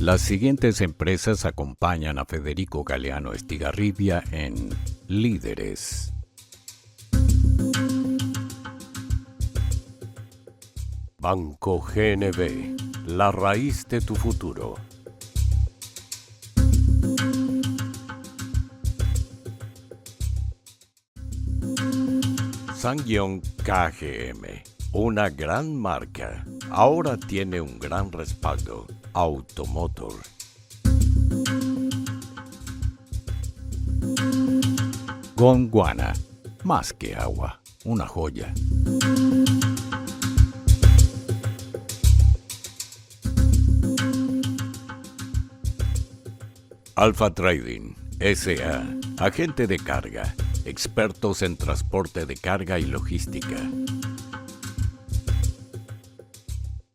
Las siguientes empresas acompañan a Federico Galeano Estigarribia en Líderes. Banco GNB, la raíz de tu futuro. SsangYong KGM, una gran marca, ahora tiene un gran respaldo. Automotor. Gondwana, más que agua, una joya. Alpha Trading, S.A., agente de carga, expertos en transporte de carga y logística.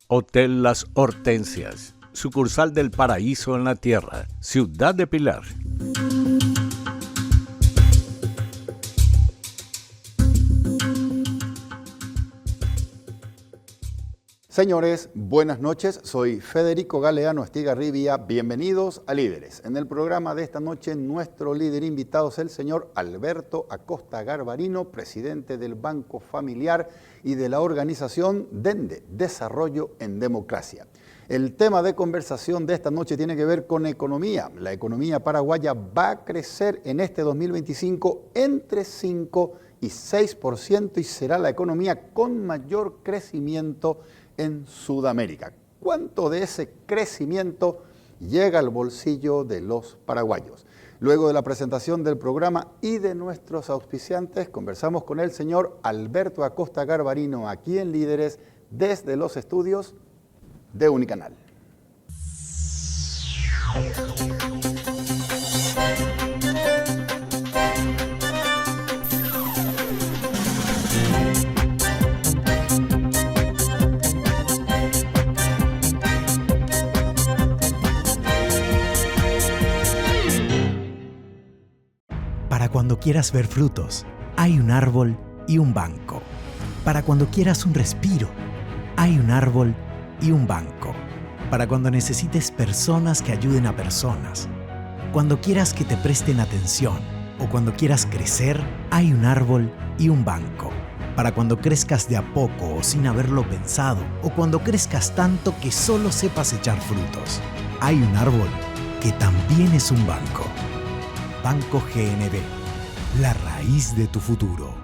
Hotel Las Hortensias, sucursal del Paraíso en la Tierra, Ciudad de Pilar. Señores, buenas noches. Soy Federico Galeano Estigarribia. Bienvenidos a Líderes. En el programa de esta noche, nuestro líder invitado es el señor Alberto Acosta Garbarino, presidente del Banco Familiar y de la organización DENDE, Desarrollo en Democracia. El tema de conversación de esta noche tiene que ver con economía. La economía paraguaya va a crecer en este 2025 entre 5 y 6% y será la economía con mayor crecimiento en Sudamérica. ¿Cuánto de ese crecimiento llega al bolsillo de los paraguayos? Luego de la presentación del programa y de nuestros auspiciantes, conversamos con el señor Alberto Acosta Garbarino aquí en Líderes desde los estudios de Unicanal. Para cuando quieras ver frutos, hay un árbol y un banco. Para cuando quieras un respiro, hay un árbol y un banco. Para cuando necesites personas que ayuden a personas. Cuando quieras que te presten atención o cuando quieras crecer, hay un árbol y un banco. Para cuando crezcas de a poco o sin haberlo pensado o cuando crezcas tanto que solo sepas echar frutos, hay un árbol que también es un banco. Banco GNB, la raíz de tu futuro.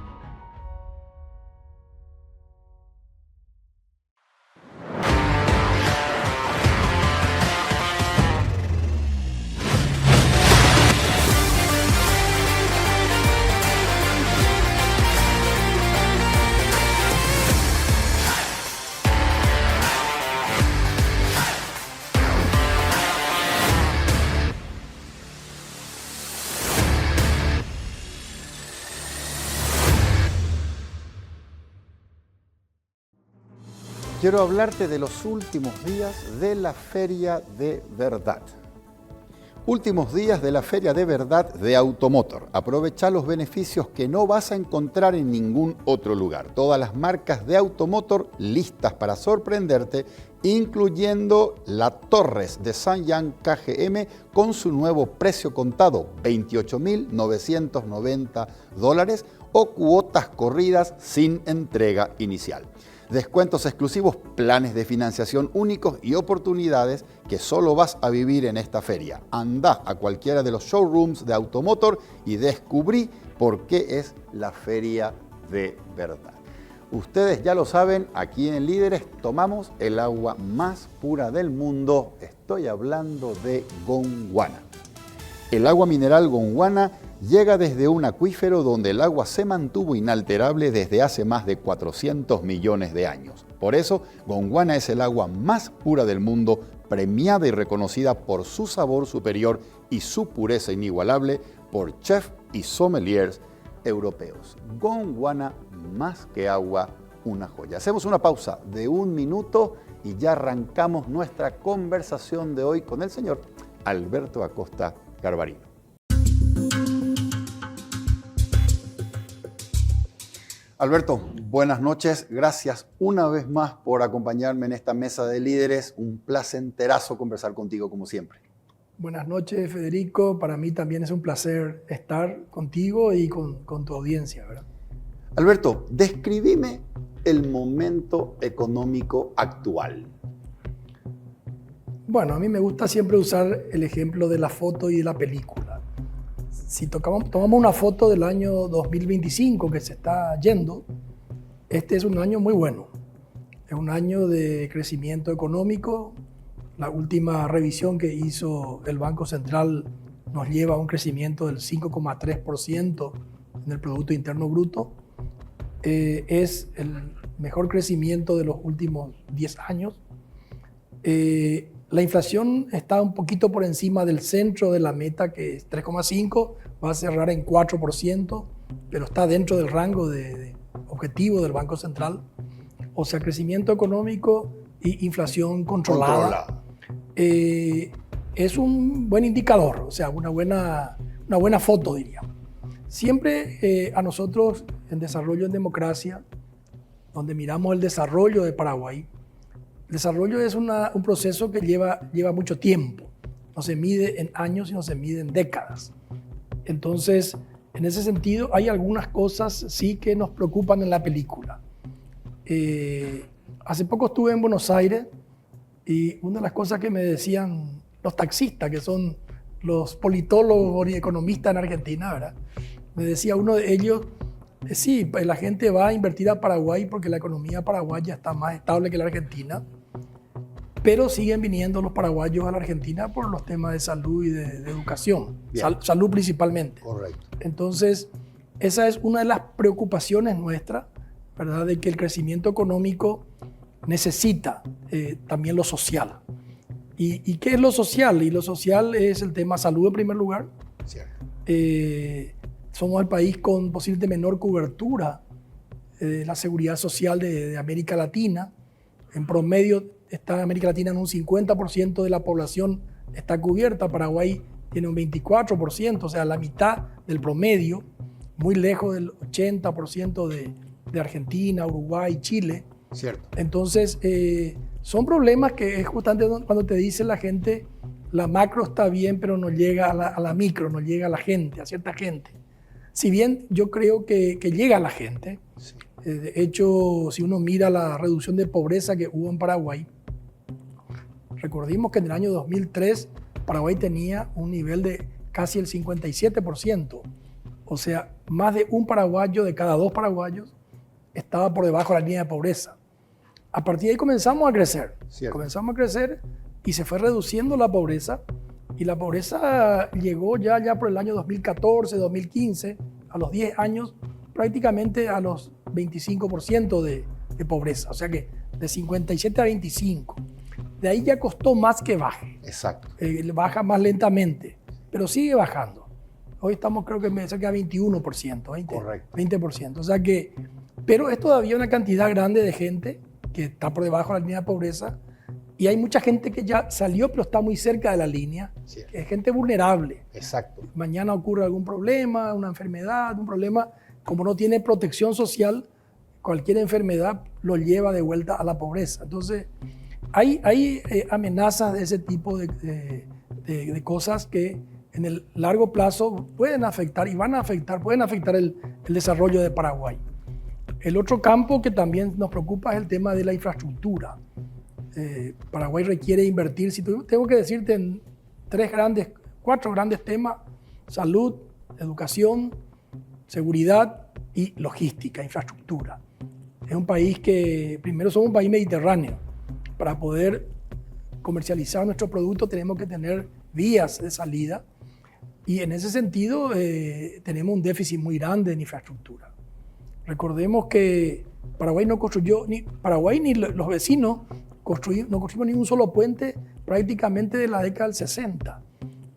Quiero hablarte de los últimos días de la Feria de Verdad. Últimos días de la Feria de Verdad de Automotor. Aprovecha los beneficios que no vas a encontrar en ningún otro lugar. Todas las marcas de Automotor listas para sorprenderte, incluyendo la Torres de SsangYong KGM con su nuevo precio contado, $28.990 o cuotas corridas sin entrega inicial. Descuentos exclusivos, planes de financiación únicos y oportunidades que solo vas a vivir en esta feria. Anda a cualquiera de los showrooms de Automotor y descubrí por qué es la Feria de Verdad. Ustedes ya lo saben, aquí en Líderes tomamos el agua más pura del mundo. Estoy hablando de Gondwana. El agua mineral Gondwana llega desde un acuífero donde el agua se mantuvo inalterable desde hace más de 400 millones de años. Por eso, Gondwana es el agua más pura del mundo, premiada y reconocida por su sabor superior y su pureza inigualable por chefs y sommeliers europeos. Gondwana, más que agua, una joya. Hacemos una pausa de 1 minuto y ya arrancamos nuestra conversación de hoy con el señor Alberto Acosta Garbarino. Alberto, buenas noches. Gracias una vez más por acompañarme en esta mesa de líderes. Un placenterazo conversar contigo como siempre. Buenas noches, Federico. Para mí también es un placer estar contigo y con tu audiencia, ¿verdad? Alberto, describime el momento económico actual. Bueno, a mí me gusta siempre usar el ejemplo de la foto y de la película. Si tomamos una foto del año 2025 que se está yendo, este es un año muy bueno. Es un año de crecimiento económico. La última revisión que hizo el Banco Central nos lleva a un crecimiento del 5,3% en el Producto Interno Bruto. Es el mejor crecimiento de los últimos 10 años. La inflación está un poquito por encima del centro de la meta, que es 3,5%, va a cerrar en 4%, pero está dentro del rango de objetivo del Banco Central. O sea, crecimiento económico y inflación controlada. Es un buen indicador, o sea, una buena foto, diríamos. Siempre a nosotros en Desarrollo en Democracia, donde miramos el desarrollo de Paraguay, el desarrollo es un proceso que lleva mucho tiempo. No se mide en años, sino se mide en décadas. Entonces, en ese sentido, hay algunas cosas sí que nos preocupan en la película. Hace poco estuve en Buenos Aires y una de las cosas que me decían los taxistas, que son los politólogos y economistas en Argentina, ¿verdad? Me decía uno de ellos, sí, pues la gente va a invertir a Paraguay porque la economía paraguaya está más estable que la Argentina, pero siguen viniendo los paraguayos a la Argentina por los temas de salud y de educación, salud principalmente. Correcto. Entonces, esa es una de las preocupaciones nuestras, ¿verdad? De que el crecimiento económico necesita también lo social. ¿Y qué es lo social? Y lo social es el tema salud en primer lugar. Cierto. Somos el país con posiblemente menor cobertura de la seguridad social de América Latina. En promedio está América Latina en un 50% de la población está cubierta. Paraguay tiene un 24%, o sea, la mitad del promedio, muy lejos del 80% de Argentina, Uruguay, Chile. Cierto. Entonces, son problemas que es justamente cuando te dice la gente, la macro está bien, pero no llega a la micro, no llega a la gente, a cierta gente. Si bien yo creo que llega a la gente, sí. De hecho, si uno mira la reducción de pobreza que hubo en Paraguay, recordemos que en el año 2003 Paraguay tenía un nivel de casi el 57%. O sea, más de un paraguayo de cada 2 paraguayos estaba por debajo de la línea de pobreza. A partir de ahí comenzamos a crecer. Cierto. Comenzamos a crecer y se fue reduciendo la pobreza. Y la pobreza llegó ya por el año 2014, 2015, a los 10 años, prácticamente a los 25% de pobreza. O sea que de 57 a 25. De ahí ya costó más que baje. Exacto. Baja más lentamente, pero sigue bajando. Hoy estamos creo que cerca de 21%, 20%. O sea que, pero es todavía una cantidad grande de gente que está por debajo de la línea de pobreza. Y hay mucha gente que ya salió, pero está muy cerca de la línea. Sí. Es gente vulnerable. Exacto. Mañana ocurre algún problema, una enfermedad, un problema. Como no tiene protección social, cualquier enfermedad lo lleva de vuelta a la pobreza. Entonces, hay amenazas de ese tipo de cosas que en el largo plazo pueden afectar y pueden afectar el desarrollo de Paraguay. El otro campo que también nos preocupa es el tema de la infraestructura. Paraguay requiere invertir, si tengo que decirte en 4 grandes temas: salud, educación, seguridad y logística, infraestructura. Es un país que, primero, somos un país mediterráneo. Para poder comercializar nuestro producto tenemos que tener vías de salida y en ese sentido tenemos un déficit muy grande en infraestructura. Recordemos que Paraguay no construyó, ni Paraguay ni los vecinos no construimos ni un solo puente prácticamente de la década del 60.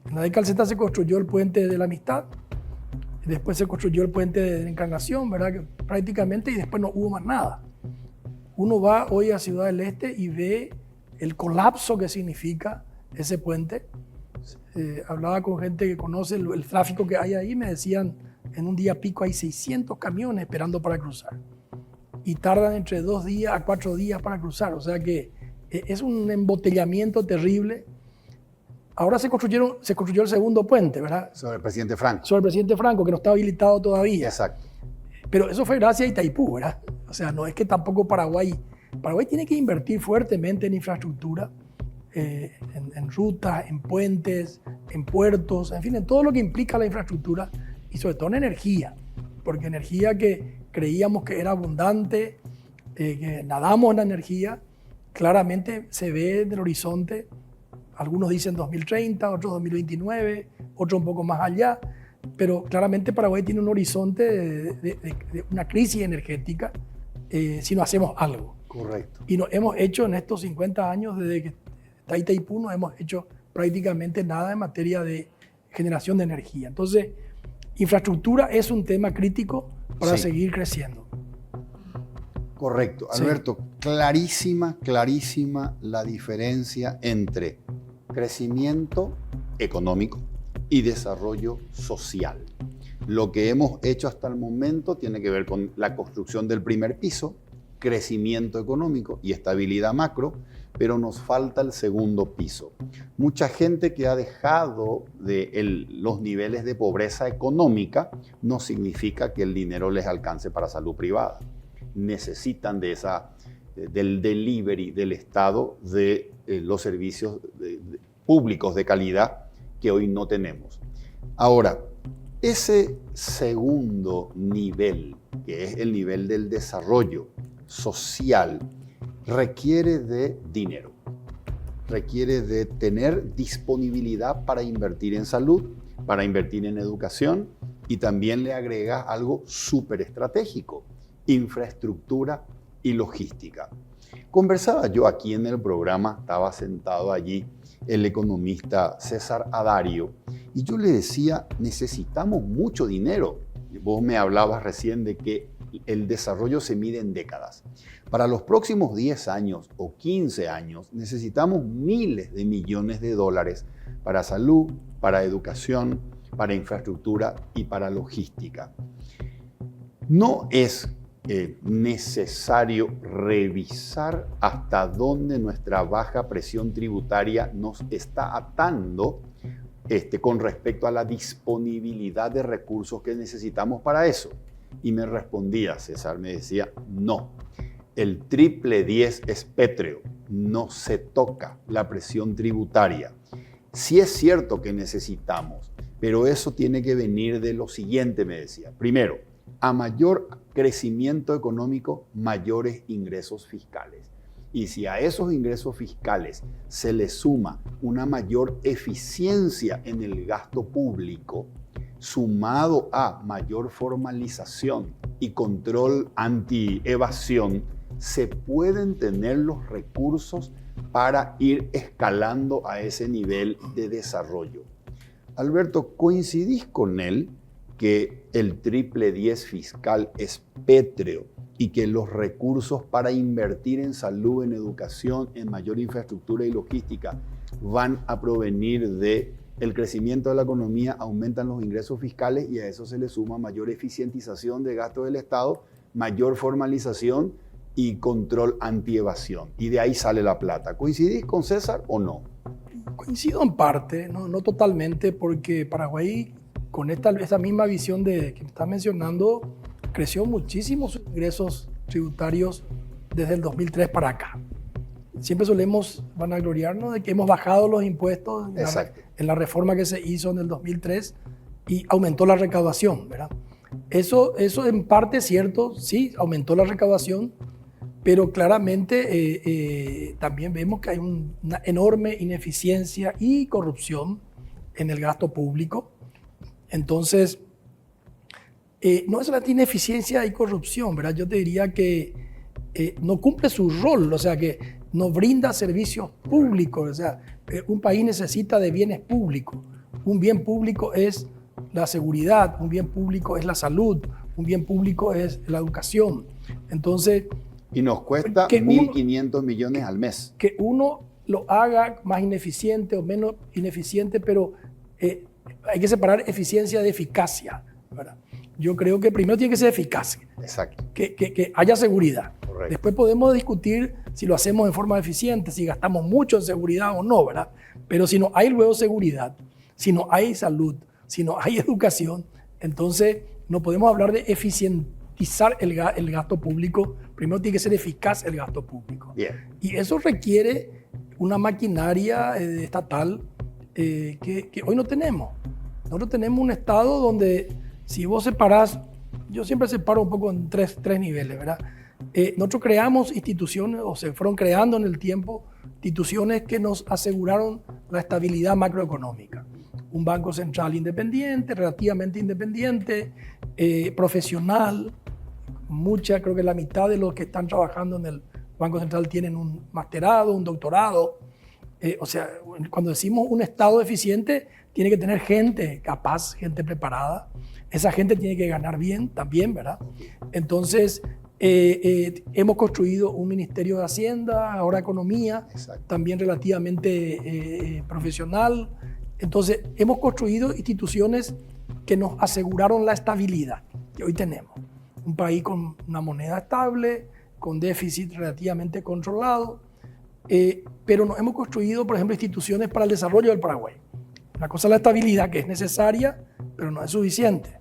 En la década del 60 se construyó el puente de la Amistad, después se construyó el puente de la Encarnación, ¿verdad? Que prácticamente, y después no hubo más nada. Uno va hoy a Ciudad del Este y ve el colapso que significa ese puente. Hablaba con gente que conoce el tráfico que hay ahí, me decían, en un día pico hay 600 camiones esperando para cruzar. y tardan entre 2 días a 4 días para cruzar. O sea que es un embotellamiento terrible. Ahora se construyó el segundo puente, ¿verdad? Sobre el presidente Franco. Sobre el presidente Franco, que no está habilitado todavía. Exacto. Pero eso fue gracias a Itaipú, ¿verdad? O sea, no es que tampoco Paraguay tiene que invertir fuertemente en infraestructura, en rutas, en puentes, en puertos, en fin, en todo lo que implica la infraestructura y sobre todo en energía, porque energía que creíamos que era abundante, que nadamos en la energía, claramente se ve en el horizonte, algunos dicen 2030, otros 2029, otros un poco más allá, pero claramente Paraguay tiene un horizonte de una crisis energética si no hacemos algo. Correcto. Y nos hemos hecho en estos 50 años, desde que está Itaipú, no hemos hecho prácticamente nada en materia de generación de energía. Entonces, infraestructura es un tema crítico para seguir creciendo. Correcto. Alberto, clarísima la diferencia entre crecimiento económico y desarrollo social. Lo que hemos hecho hasta el momento tiene que ver con la construcción del primer piso, crecimiento económico y estabilidad macro, pero nos falta el segundo piso. Mucha gente que ha dejado los niveles de pobreza económica no significa que el dinero les alcance para salud privada. Necesitan del delivery del Estado de los servicios públicos de calidad que hoy no tenemos. Ahora, ese segundo nivel, que es el nivel del desarrollo social, requiere de dinero, requiere de tener disponibilidad para invertir en salud, para invertir en educación y también le agrega algo súper estratégico, infraestructura y logística. Conversaba yo aquí en el programa, estaba sentado allí el economista César Adario y yo le decía, necesitamos mucho dinero. Vos me hablabas recién de que el desarrollo se mide en décadas. Para los próximos 10 años o 15 años necesitamos miles de millones de dólares para salud, para educación, para infraestructura y para logística. No es necesario revisar hasta dónde nuestra baja presión tributaria nos está atando con respecto a la disponibilidad de recursos que necesitamos para eso. Y me respondía, César, me decía, no, el triple 10 es pétreo, no se toca la presión tributaria. Sí es cierto que necesitamos, pero eso tiene que venir de lo siguiente, me decía. Primero, a mayor crecimiento económico, mayores ingresos fiscales. Y si a esos ingresos fiscales se le suma una mayor eficiencia en el gasto público, sumado a mayor formalización y control anti-evasión, se pueden tener los recursos para ir escalando a ese nivel de desarrollo. Alberto, ¿coincidís con él que el triple 10 fiscal es pétreo y que los recursos para invertir en salud, en educación, en mayor infraestructura y logística van a provenir de el crecimiento de la economía, aumentan los ingresos fiscales y a eso se le suma mayor eficientización de gasto del Estado, mayor formalización y control anti-evasión? Y de ahí sale la plata. ¿Coincidís con César o no? Coincido en parte, no totalmente, porque Paraguay, con esta misma visión que está mencionando, creció muchísimo sus ingresos tributarios desde el 2003 para acá. Siempre solemos vanagloriarnos de que hemos bajado los impuestos en la reforma que se hizo en el 2003 y aumentó la recaudación, ¿verdad? Eso en parte es cierto, sí, aumentó la recaudación, pero claramente también vemos que hay una enorme ineficiencia y corrupción en el gasto público. Entonces, no es la ineficiencia y corrupción, ¿verdad? Yo te diría que no cumple su rol, o sea, que no brinda servicios públicos. O sea, un país necesita de bienes públicos. Un bien público es la seguridad, un bien público es la salud, un bien público es la educación. Entonces, y nos cuesta 1.500 millones al mes. Que uno lo haga más ineficiente o menos ineficiente, pero hay que separar eficiencia de eficacia, ¿verdad? yo creo que primero tiene que ser eficaz, Exacto. que haya seguridad. Correcto. Después podemos discutir si lo hacemos en forma eficiente, si gastamos mucho en seguridad o no, ¿verdad? Pero si no hay luego seguridad, si no hay salud, si no hay educación, entonces no podemos hablar de eficientizar el gasto público. Primero tiene que ser eficaz el gasto público. Bien. Y eso requiere una maquinaria estatal que hoy no tenemos. Nosotros tenemos un Estado donde si vos separás, yo siempre separo un poco en tres niveles, ¿verdad? Nosotros creamos instituciones, o se fueron creando en el tiempo, instituciones que nos aseguraron la estabilidad macroeconómica. Un banco central independiente, relativamente independiente, profesional. Creo que la mitad de los que están trabajando en el Banco Central tienen un masterado, un doctorado. O sea, cuando decimos un Estado eficiente, tiene que tener gente capaz, gente preparada. Esa gente tiene que ganar bien también, ¿verdad? Entonces, hemos construido un Ministerio de Hacienda, ahora Economía, Exacto. también relativamente profesional. Entonces, hemos construido instituciones que nos aseguraron la estabilidad que hoy tenemos. Un país con una moneda estable, con déficit relativamente controlado, pero nos hemos construido, por ejemplo, instituciones para el desarrollo del Paraguay. Una cosa es la estabilidad, que es necesaria, pero no es suficiente.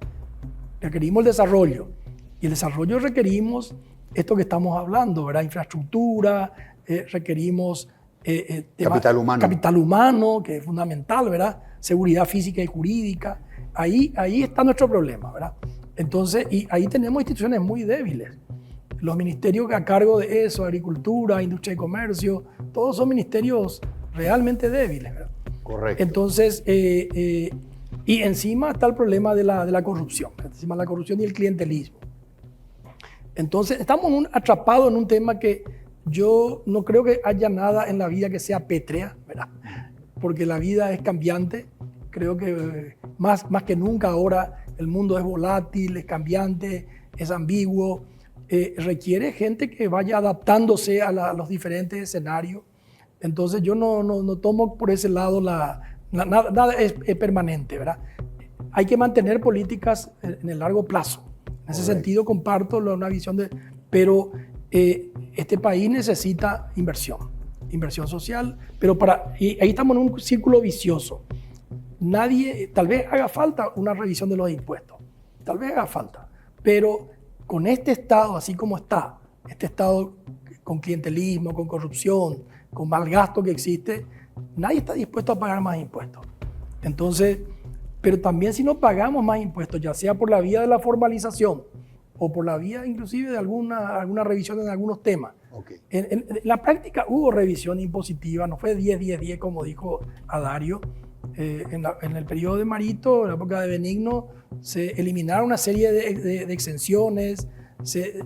Requerimos el desarrollo. Y el desarrollo requerimos esto que estamos hablando, ¿verdad? Infraestructura, requerimos Capital humano. Capital humano, que es fundamental, ¿verdad? Seguridad física y jurídica. Ahí está nuestro problema, ¿verdad? Entonces, y ahí tenemos instituciones muy débiles. Los ministerios a cargo de eso, agricultura, industria y comercio, todos son ministerios realmente débiles, ¿verdad? Correcto. Entonces, y encima está el problema de la corrupción, encima la corrupción y el clientelismo. Entonces, estamos atrapados en un tema que yo no creo que haya nada en la vida que sea pétrea, ¿verdad? Porque la vida es cambiante. Creo que más que nunca ahora el mundo es volátil, es cambiante, es ambiguo. Requiere gente que vaya adaptándose a los diferentes escenarios. Entonces yo no tomo por ese lado nada es permanente, ¿verdad? Hay que mantener políticas en el largo plazo. En ese sentido comparto una visión pero este país necesita inversión social, y ahí estamos en un círculo vicioso. Tal vez haga falta una revisión de los impuestos, tal vez haga falta, pero con este Estado así como está, este Estado con clientelismo, con corrupción, con mal gasto que existe, nadie está dispuesto a pagar más impuestos. Entonces, pero también si no pagamos más impuestos, ya sea por la vía de la formalización o por la vía inclusive de alguna revisión en algunos temas. Okay. En la práctica hubo revisión impositiva, no fue 10-10-10 como dijo Adario. En el periodo de Marito, en la época de Benigno, se eliminaron una serie de exenciones, se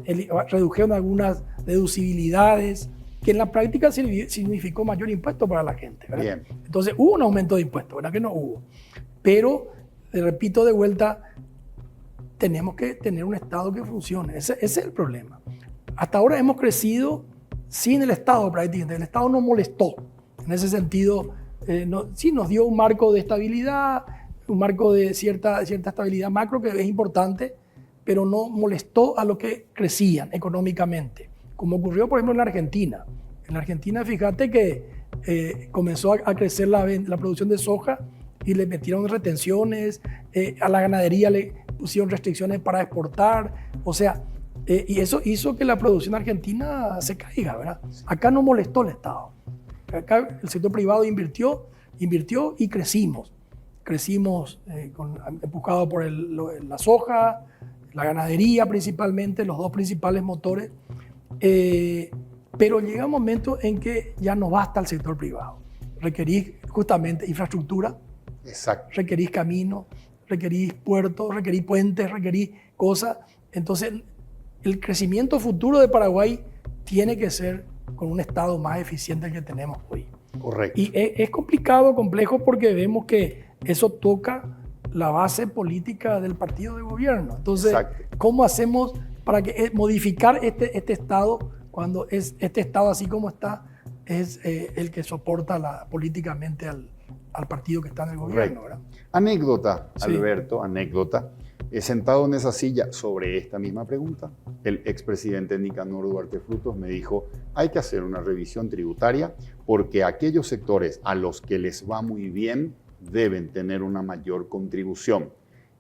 redujeron algunas deducibilidades, que en la práctica significó mayor impuesto para la gente, ¿verdad? Bien. Entonces hubo un aumento de impuestos, ¿verdad que no hubo? Pero, repito de vuelta, tenemos que tener un Estado que funcione. Ese es el problema. Hasta ahora hemos crecido sin el Estado prácticamente. El Estado nos molestó. En ese sentido, sí nos dio un marco de estabilidad, un marco de cierta estabilidad macro que es importante, pero no molestó a los que crecían económicamente, como ocurrió, por ejemplo, en la Argentina. En la Argentina, fíjate que comenzó a crecer la producción de soja y le metieron retenciones, a la ganadería le pusieron restricciones para exportar, o sea, y eso hizo que la producción argentina se caiga, ¿verdad? Acá no molestó el Estado. Acá el sector privado invirtió y crecimos. Crecimos empujado por la soja, la ganadería principalmente, los dos principales motores. Pero llega un momento en que ya no basta el sector privado. Requerís justamente infraestructura, Exacto. requerís caminos, requerís puertos, requerís puentes, requerís cosas. Entonces, el crecimiento futuro de Paraguay tiene que ser con un Estado más eficiente que tenemos hoy. Correcto. Y es complicado, complejo, porque vemos que eso toca la base política del partido de gobierno. Entonces, Exacto. ¿cómo hacemos para modificar este Estado cuando este Estado así como está es el que soporta políticamente al partido que está en el gobierno, ¿verdad? Anécdota, Sí. Alberto, anécdota. Sentado en esa silla sobre esta misma pregunta, el expresidente Nicanor Duarte Frutos me dijo, hay que hacer una revisión tributaria porque aquellos sectores a los que les va muy bien deben tener una mayor contribución.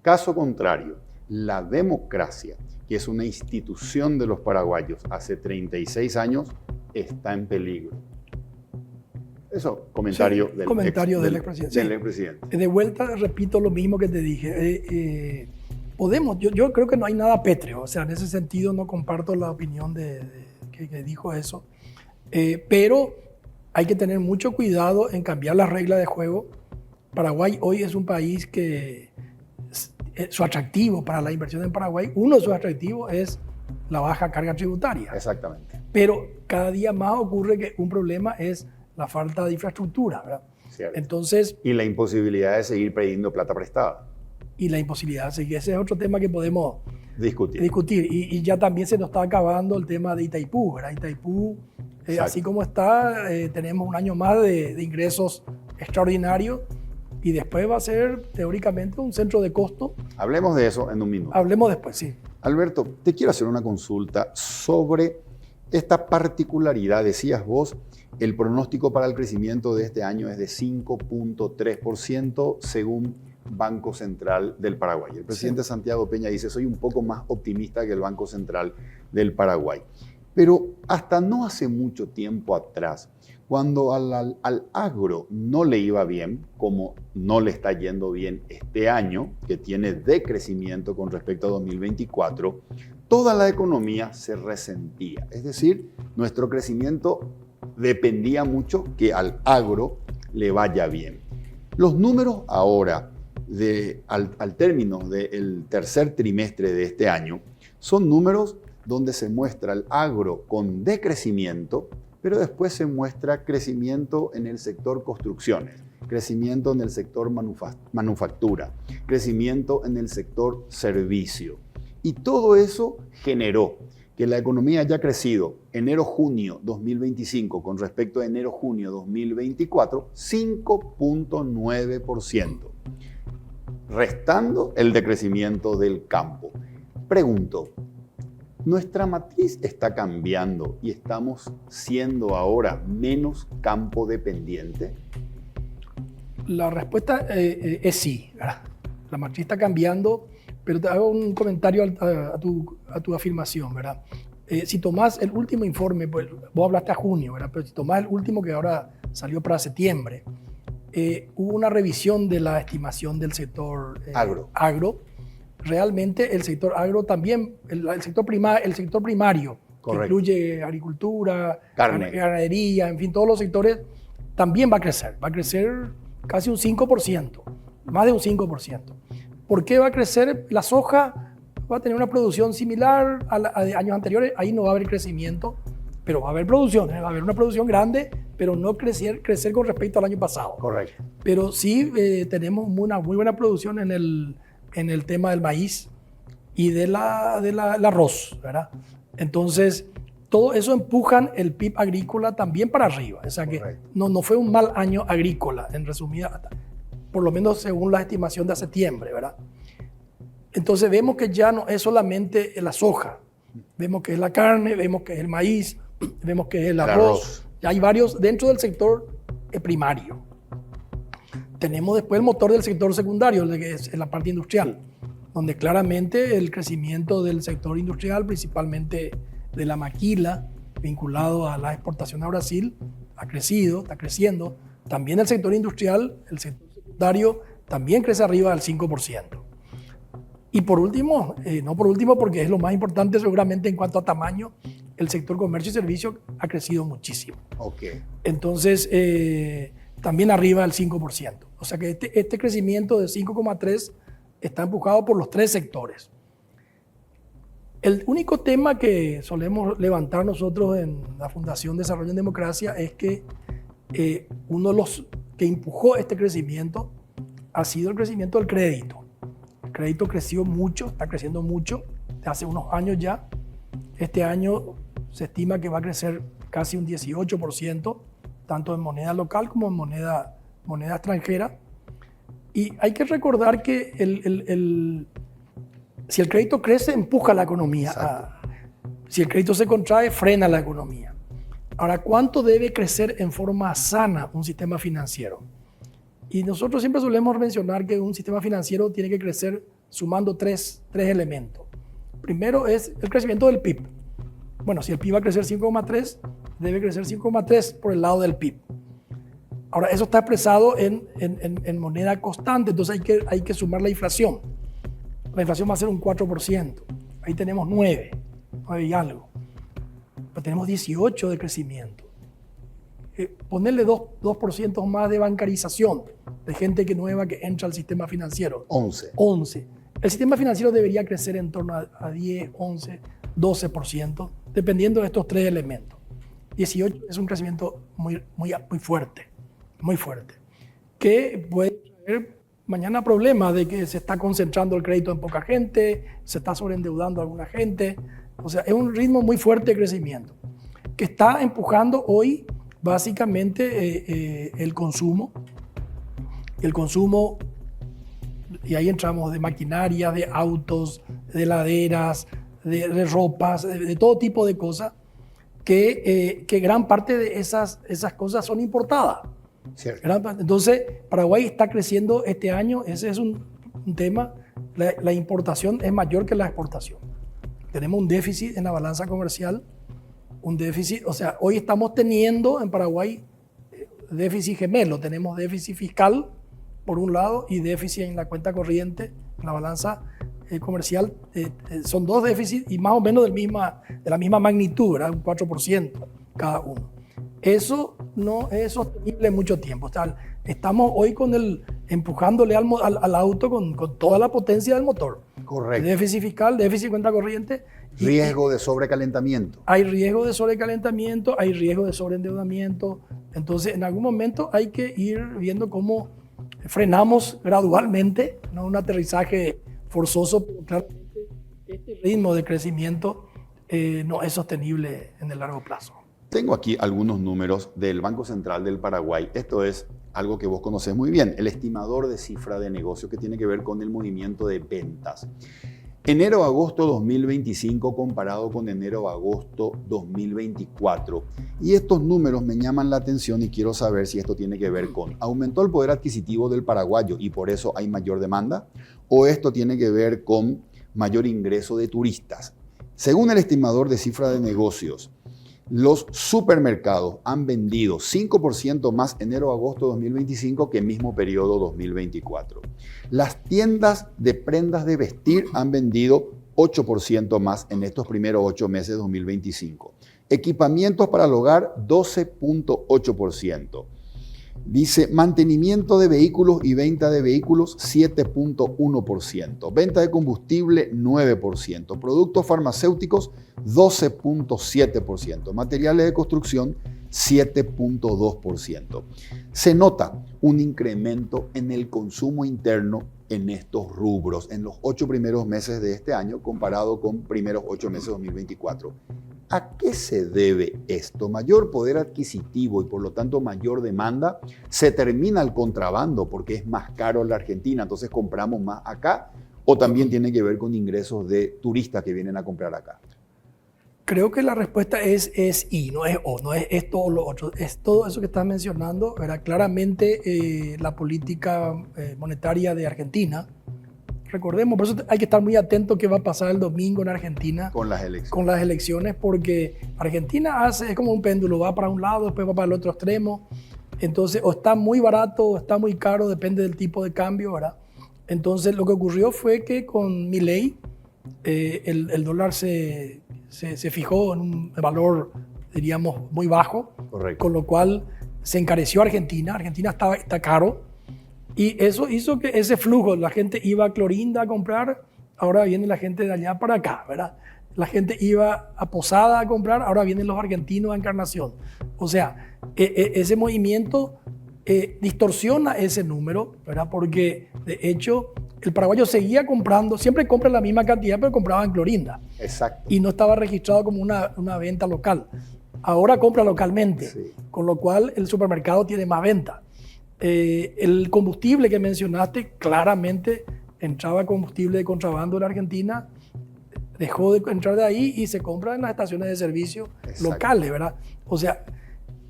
Caso contrario, la democracia, que es una institución de los paraguayos hace 36 años, está en peligro. Eso, comentario Sí, del expresidente. expresidente. De vuelta, repito lo mismo que te dije. Yo creo que no hay nada pétreo, o sea, en ese sentido no comparto la opinión que dijo eso, pero hay que tener mucho cuidado en cambiar las reglas de juego. Paraguay hoy es un país que su atractivo para la inversión en Paraguay, uno de sus atractivos es la baja carga tributaria. Exactamente. Pero cada día más ocurre que un problema es la falta de infraestructura, ¿verdad? Cierto. Entonces, Y la imposibilidad de seguir pidiendo plata prestada. y la imposibilidad, así que ese es otro tema que podemos Discutir. Y ya también se nos está acabando el tema de Itaipú, ¿verdad? Itaipú, así como está, tenemos un año más de ingresos extraordinarios y después va a ser teóricamente un centro de costo. Hablemos de eso en un minuto. Hablemos después, sí. Alberto, te quiero hacer una consulta sobre esta particularidad. Decías vos, el pronóstico para el crecimiento de este año es de 5.3% según Banco Central del Paraguay. El presidente Santiago Peña dice, soy un poco más optimista que el Banco Central del Paraguay. Pero hasta no hace mucho tiempo atrás, cuando al agro no le iba bien, como no le está yendo bien este año, que tiene decrecimiento con respecto a 2024, toda la economía se resentía. Es decir, nuestro crecimiento dependía mucho que al agro le vaya bien. Los números ahora, al término del tercer trimestre de este año, son números donde se muestra el agro con decrecimiento, pero después se muestra crecimiento en el sector construcciones, crecimiento en el sector manufactura, crecimiento en el sector servicio. Y todo eso generó que la economía haya crecido enero-junio 2025 con respecto a enero-junio 2024, 5.9%, restando el decrecimiento del campo. Pregunto, ¿nuestra matriz está cambiando y estamos siendo ahora menos campo dependiente? La respuesta es sí, ¿verdad? La matriz está cambiando, pero te hago un comentario a tu afirmación, ¿verdad? Si tomás el último informe, pues vos hablaste a junio, ¿verdad? Pero si tomás el último que ahora salió para septiembre, hubo una revisión de la estimación del sector agro. Realmente el sector agro también, el sector primario, correcto, que incluye agricultura, carne, ganadería, en fin, todos los sectores, también va a crecer casi un 5%, más de un 5%. ¿Por qué va a crecer? La soja va a tener una producción similar a de años anteriores, ahí no va a haber crecimiento, pero va a haber producción, va a haber una producción grande, pero no crecer con respecto al año pasado. Correcto. Pero sí tenemos una muy buena producción en el tema del maíz y del arroz, ¿verdad? Entonces, todo eso empujan el PIB agrícola también para arriba. O sea que no fue un mal año agrícola, en resumida, por lo menos según la estimación de septiembre, ¿verdad? Entonces vemos que ya no es solamente la soja, vemos que es la carne, vemos que es el maíz, vemos que es el arroz. Ya hay varios dentro del sector primario. Tenemos después el motor del sector secundario, que es la parte industrial, donde claramente el crecimiento del sector industrial, principalmente de la maquila, vinculado a la exportación a Brasil, ha crecido, está creciendo. También el sector industrial, el sector secundario, también crece arriba del 5%. Y por último, no por último porque es lo más importante seguramente en cuanto a tamaño, el sector comercio y servicio ha crecido muchísimo. Okay. Entonces, también arriba del 5%. O sea que este crecimiento de 5,3% está empujado por los tres sectores. El único tema que solemos levantar nosotros en la Fundación Desarrollo en Democracia es que uno de los que empujó este crecimiento ha sido el crecimiento del crédito. El crédito creció mucho, está creciendo mucho, hace unos años ya. Este año se estima que va a crecer casi un 18%, tanto en moneda local como en moneda extranjera. Y hay que recordar que Si el crédito crece, empuja la economía. Si el crédito se contrae, frena la economía. Ahora, ¿cuánto debe crecer en forma sana un sistema financiero? Y nosotros siempre solemos mencionar que un sistema financiero tiene que crecer sumando tres elementos. Primero es el crecimiento del PIB. Bueno, si el PIB va a crecer 5,3, debe crecer 5,3 por el lado del PIB. Ahora, eso está expresado en moneda constante, entonces hay que sumar la inflación. La inflación va a ser un 4%. Ahí tenemos 9 y algo. Pero tenemos 18 de crecimiento. Ponerle 2% más de bancarización, de gente nueva que entra al sistema financiero. 11. El sistema financiero debería crecer en torno a 10, 11, 12%, dependiendo de estos tres elementos. 18 es un crecimiento muy fuerte, que puede traer mañana problemas de que se está concentrando el crédito en poca gente, se está sobreendeudando a alguna gente. O sea, es un ritmo muy fuerte de crecimiento que está empujando hoy básicamente el consumo. El consumo, y ahí entramos de maquinaria, de autos, de heladeras, de ropas, de todo tipo de cosas, que gran parte de esas cosas son importadas. Cierto. Entonces, Paraguay está creciendo este año, ese es un tema, la importación es mayor que la exportación. Tenemos un déficit en la balanza comercial, un déficit, o sea, hoy estamos teniendo en Paraguay déficit gemelo, tenemos déficit fiscal por un lado y déficit en la cuenta corriente, en la balanza comercial, son dos déficits y más o menos de la misma magnitud, ¿verdad? Un 4% cada uno. Eso no es sostenible en mucho tiempo. O sea, estamos hoy empujándole al auto con toda la potencia del motor. Correcto. Déficit fiscal, déficit cuenta corriente. Riesgo de sobrecalentamiento. Hay riesgo de sobrecalentamiento, hay riesgo de sobreendeudamiento. Entonces, en algún momento hay que ir viendo cómo frenamos gradualmente, no un aterrizaje forzoso, pero claramente este ritmo de crecimiento no es sostenible en el largo plazo. Tengo aquí algunos números del Banco Central del Paraguay. Esto es algo que vos conocés muy bien, el estimador de cifra de negocio que tiene que ver con el movimiento de ventas. Enero-agosto 2025 comparado con enero-agosto 2024. Y estos números me llaman la atención y quiero saber si esto tiene que ver con ¿aumentó el poder adquisitivo del paraguayo y por eso hay mayor demanda? ¿O esto tiene que ver con mayor ingreso de turistas? Según el estimador de cifra de negocios, los supermercados han vendido 5% más enero-agosto 2025 que el mismo periodo 2024. Las tiendas de prendas de vestir han vendido 8% más en estos primeros 8 meses de 2025. Equipamientos para el hogar, 12.8%. Dice mantenimiento de vehículos y venta de vehículos 7.1%, venta de combustible 9%, productos farmacéuticos 12.7%, materiales de construcción 7.2%. Se nota un incremento en el consumo interno en estos rubros en los 8 primeros meses de este año comparado con primeros 8 meses de 2024. ¿A qué se debe esto? Mayor poder adquisitivo y por lo tanto mayor demanda. ¿Se termina el contrabando porque es más caro en la Argentina, entonces compramos más acá? ¿O también tiene que ver con ingresos de turistas que vienen a comprar acá? Creo que la respuesta es y, no es o, no es todo lo otro. Es todo eso que estás mencionando. Era claramente la política monetaria de Argentina. Recordemos, por eso hay que estar muy atento qué va a pasar el domingo en Argentina. Con las elecciones. Con las elecciones, porque Argentina es como un péndulo, va para un lado, después va para el otro extremo. Entonces, o está muy barato o está muy caro, depende del tipo de cambio, ¿verdad? Entonces, lo que ocurrió fue que con Milei, el dólar se fijó en un valor, diríamos, muy bajo. Correcto. Con lo cual se encareció Argentina. Argentina está caro. Y eso hizo que ese flujo, la gente iba a Clorinda a comprar, ahora viene la gente de allá para acá, ¿verdad? La gente iba a Posada a comprar, ahora vienen los argentinos a Encarnación. O sea, ese movimiento distorsiona ese número, ¿verdad? Porque de hecho el paraguayo seguía comprando, siempre compra la misma cantidad, pero compraba en Clorinda. Exacto. Y no estaba registrado como una venta local. Ahora compra localmente, Sí. con lo cual el supermercado tiene más venta. El combustible que mencionaste claramente entraba combustible de contrabando en Argentina, dejó de entrar de ahí y se compra en las estaciones de servicio locales, ¿verdad? O sea,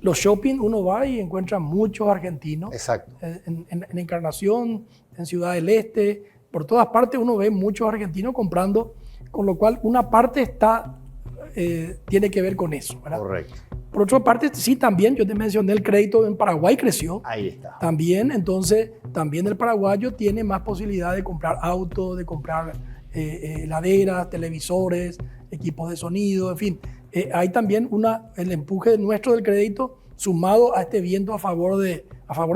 los shopping uno va y encuentra muchos argentinos. Exacto. En Encarnación, en Ciudad del Este, por todas partes uno ve muchos argentinos comprando, con lo cual una parte tiene que ver con eso, ¿verdad? Correcto. Por otra parte, sí, también yo te mencioné el crédito en Paraguay creció. Ahí está. También, entonces, también el paraguayo tiene más posibilidad de comprar autos, de comprar heladeras, televisores, equipos de sonido, en fin. Hay también el empuje nuestro del crédito sumado a este viento a favor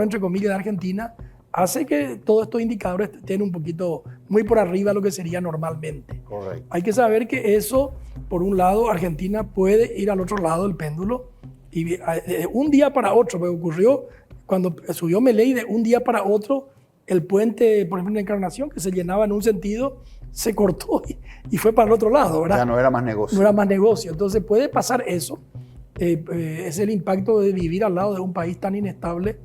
entre comillas, de Argentina, hace que todos estos indicadores estén un poquito muy por arriba de lo que sería normalmente. Correcto. Hay que saber que eso, por un lado, Argentina puede ir al otro lado del péndulo y de un día para otro, porque ocurrió cuando subió Milei, de un día para otro, el puente, por ejemplo, en Encarnación, que se llenaba en un sentido, se cortó y fue para el otro lado, ¿verdad? Ya no era más negocio. No era más negocio. Entonces puede pasar eso. Es el impacto de vivir al lado de un país tan inestable.